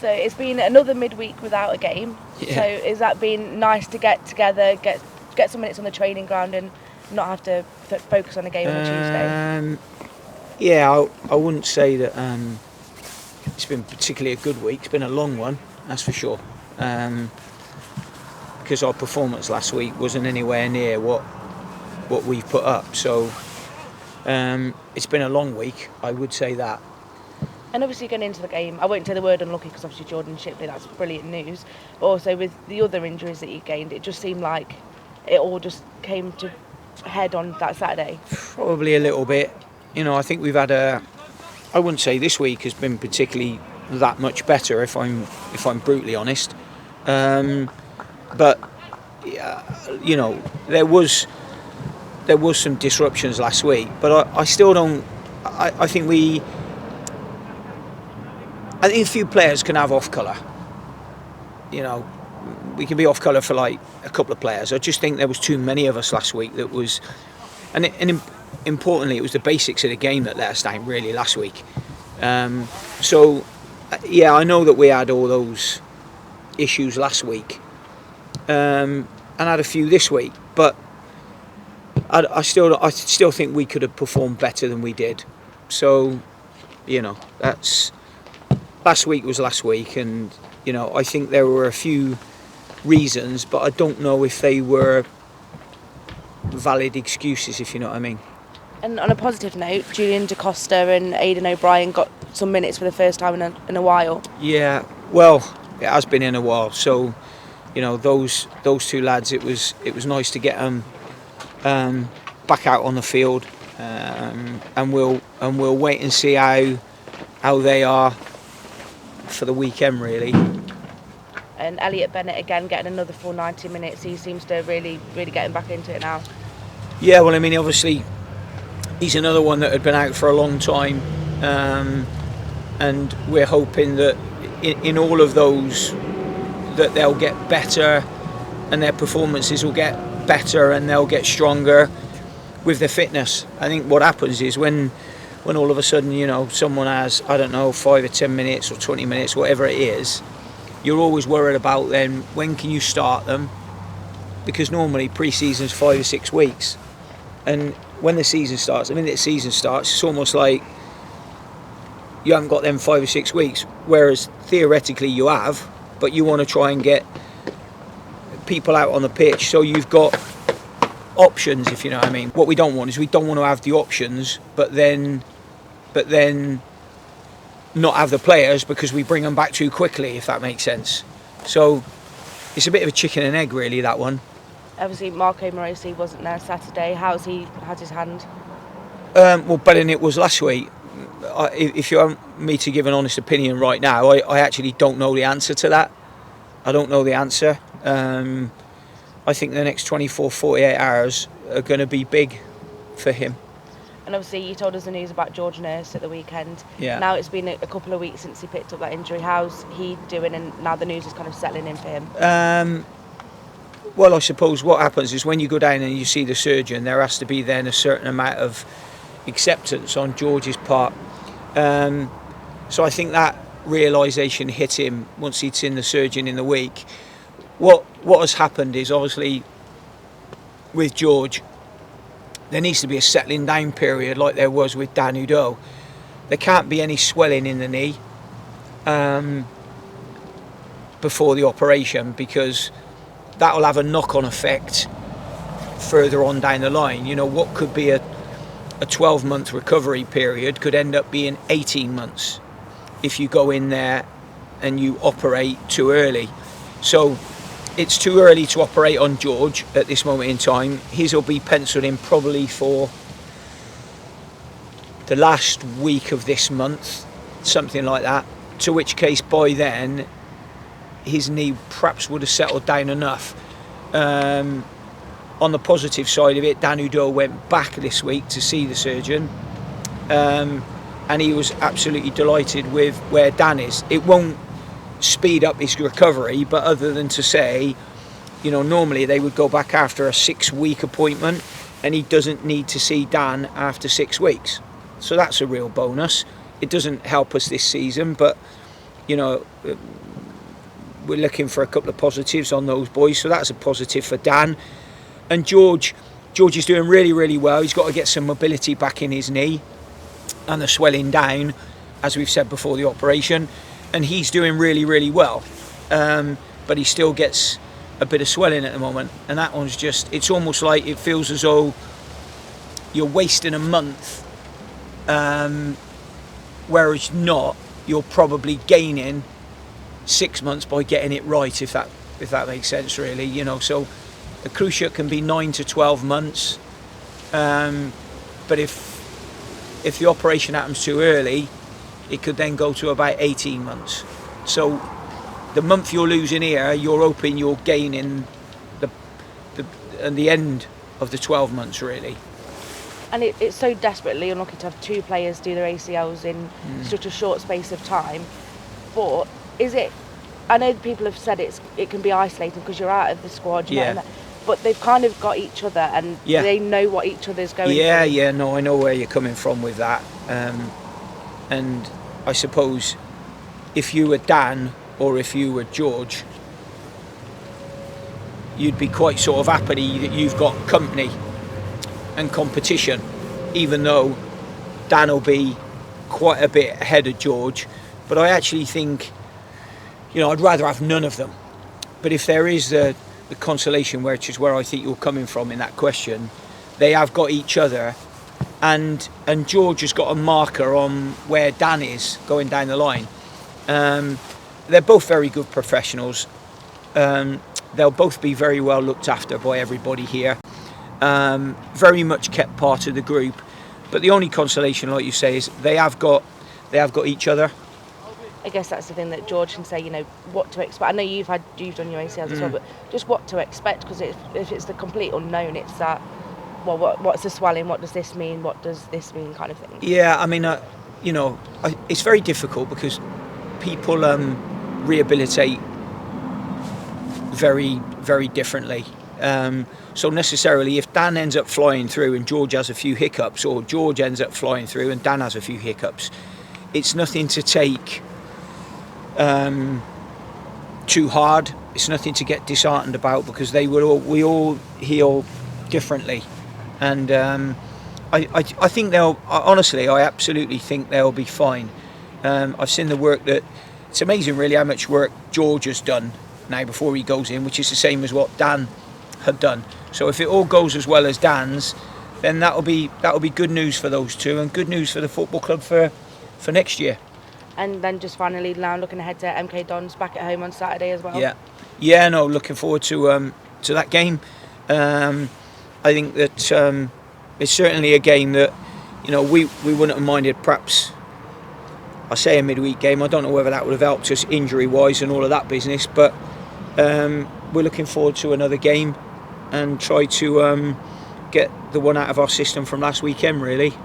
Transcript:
So it's been another midweek without a game. Yeah. So is that been nice to get together, get some minutes on the training ground and not have to focus on a game on a Tuesday? Yeah, I wouldn't say that it's been particularly a good week. It's been a long one, that's for sure. Because our performance last week wasn't anywhere near what we've put up. So it's been a long week, I would say that. And obviously going into the game, I won't say the word unlucky because obviously Jordan Shipley, that's brilliant news. But also with the other injuries that you gained, it just seemed like it all just came to head on that Saturday. Probably a little bit. I think we've had I wouldn't say this week has been particularly that much better, if I'm brutally honest. But there was some disruptions last week, but I still don't. I think a few players can have off colour. We can be off colour for like a couple of players. I just think there was too many of us last week. Importantly, it was the basics of the game that let us down really last week. So I know that we had all those issues last week, and had a few this week, but I still think we could have performed better than we did. So that's. Last week was last week, and I think there were a few reasons, but I don't know if they were valid excuses, if you know what I mean. And on a positive note, Julian DaCosta and Aidan O'Brien got some minutes for the first time in a while. Yeah, well, it has been in a while. So, those two lads, it was nice to get them back out on the field, and we'll wait and see how they are for the weekend, really. And Elliot Bennett again getting another full 90 minutes. He seems to really getting back into it now. Yeah, well, I mean, obviously he's another one that had been out for a long time, and we're hoping that in all of those that they'll get better and their performances will get better and they'll get stronger with their fitness. I think what happens is when all of a sudden, someone has, 5 or 10 minutes or 20 minutes, whatever it is, you're always worried about then when can you start them, because normally pre-season's 5 or 6 weeks, and when the season starts, the minute the season starts, it's almost like you haven't got them 5 or 6 weeks, whereas theoretically you have, but you want to try and get people out on the pitch so you've got options, if you know what I mean. What we don't want is we don't want to have the options but then not have the players because we bring them back too quickly, if that makes sense. So it's a bit of a chicken and egg, really, that one. Obviously Marco Morosi wasn't there Saturday. How's he had his hand? Well, better than it was last week. If you want me to give an honest opinion right now, I actually don't know the answer to that. I don't know the answer. I think the next 24, 48 hours are going to be big for him. And obviously you told us the news about George Nurse at the weekend. Yeah. Now it's been a couple of weeks since he picked up that injury. How's he doing, and now the news is kind of settling in for him? Well, I suppose what happens is when you go down and you see the surgeon, there has to be then a certain amount of acceptance on George's part. So I think that realisation hit him once he'd seen the surgeon in the week. What has happened is, obviously, with George, there needs to be a settling down period like there was with Dan Udoh. There can't be any swelling in the knee before the operation, because that will have a knock-on effect further on down the line. What could be a 12-month recovery period could end up being 18 months if you go in there and you operate too early. So it's too early to operate on George at this moment in time. His will be penciled in probably for the last week of this month, something like that, to which case by then his knee perhaps would have settled down enough. On the positive side of it, Dan Udoh went back this week to see the surgeon, and he was absolutely delighted with where Dan is. It won't speed up his recovery, but other than to say, normally they would go back after a 6-week appointment, and he doesn't need to see Dan after 6 weeks. So that's a real bonus. It doesn't help us this season, but you know, we're looking for a couple of positives on those boys, so that's a positive for Dan. And George is doing really, really well. He's got to get some mobility back in his knee and the swelling down, as we've said before the operation, and he's doing really, really well. But he still gets a bit of swelling at the moment, and that one's just, it's almost like it feels as though you're wasting a month, whereas not, you're probably gaining 6 months by getting it right, if that makes sense, really. You know, so a cruciate can be 9 to 12 months, but if the operation happens too early, it could then go to about 18 months. So the month you're losing here, you're hoping you're gaining the end of the 12 months, really. And it's so desperately unlucky to have two players do their ACLs in such a short space of time. But is it? I know people have said it can be isolating because you're out of the squad. You know, but they've kind of got each other and they know what each other's going through. No, I know where you're coming from with that. And I suppose if you were Dan or if you were George, you'd be quite sort of happy that you've got company and competition, even though Dan will be quite a bit ahead of George. But I actually think, you know, I'd rather have none of them. But if there is the consolation, which is where I think you're coming from in that question, they have got each other, and George has got a marker on where Dan is going down the line. They're both very good professionals. They'll both be very well looked after by everybody here. Very much kept part of the group. But the only consolation, like you say, is they have got each other. I guess that's the thing that George can say, you know, what to expect. I know you've done your ACLs as well, but just what to expect, because if it's the complete unknown, it's that, well, what's the swelling, what does this mean, what does this mean, kind of thing. Yeah, I mean, you know, it's very difficult because people rehabilitate very, very differently. So necessarily, if Dan ends up flying through and George has a few hiccups, or George ends up flying through and Dan has a few hiccups, it's nothing to take too hard. It's nothing to get disheartened about, because we all heal differently, and I think I absolutely think they'll be fine. I've seen the work it's amazing really how much work George has done now before he goes in, which is the same as what Dan had done. So if it all goes as well as Dan's, then that'll be good news for those two, and good news for the football club for next year. And then just finally now looking ahead to MK Dons back at home on Saturday as well. No, looking forward to that game. I think that it's certainly a game that, you know, we wouldn't have minded. Perhaps I say a midweek game. I don't know whether that would have helped us injury wise and all of that business, but we're looking forward to another game and try to get the one out of our system from last weekend, really.